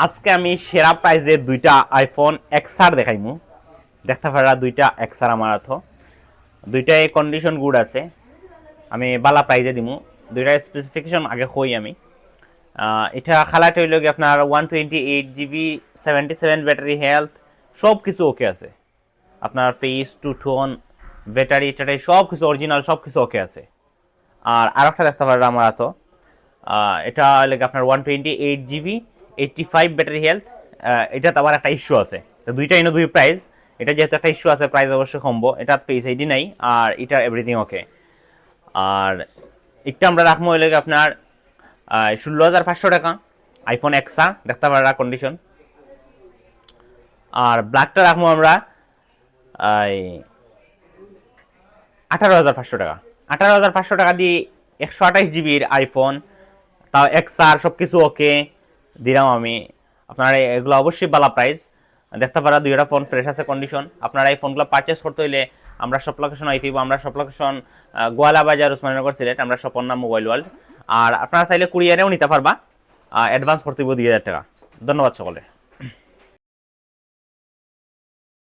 আজকে আমি সেরা প্রাইজে দুইটা আইফোন এক্সআর দেখাইমু। দেখতে পারা দুইটা এক্সআর আমার হাত, দুইটাই কন্ডিশন গুড আছে। আমি বালা প্রাইজে দিমু। দুইটা স্পেসিফিকেশন আগে কই আমি। এটা খালাট হইল কি আপনার 128GB 77 ব্যাটারি হেলথ, সব কিছু ওকে আছে। আপনার ফেস টু টোন ব্যাটারি টাটারি সব কিছু অরিজিনাল, সব কিছু ওকে আছে। আর একটা দেখতে পারেন আমার হাত, এটা লাগে আপনার 128GB 85 ব্যাটারি হেলথ। এটাতে আবার একটা ইস্যু আছে, তো দুইটা ইনো দুই প্রাইস। এটা যেহেতু একটা ইস্যু আছে, প্রাইস অবশ্যই কমবো। এটা ফেস আইডি নাই, আর এটা এভরিথিং ওকে। আর একটা আমরা রাখবো হইলে আপনার 16,500 টাকা আইফোন এক্সআর, দেখতে পারা কন্ডিশন। আর ব্ল্যাকটা রাখবো আমরা 18,500 টাকা। 18,500 টাকা দিয়ে 128GBর আইফোন, তাও এক্সআর সব কিছু ওকে দিলাম আমি। আপনারা এগুলো অবশ্যই ভালো প্রাইস। দেখতে পারা দুইটা ফোন ফ্রেশ আছে কন্ডিশন। আপনারা এই ফোনগুলো পারচেস করতে হইলে আমরা সব লোকেশন আইতেইব। আমরা সব লোকেশন গোয়ালা বাজার, উসমানীনগর, সিলেট। আমরা সপর নাম মোবাইল ওয়ার্ল্ড। আর আপনারা চাইলে কুরিয়ারেও নিতে পারবা, অ্যাডভান্স করতে হইব 2,000 টাকা। ধন্যবাদ সকলে।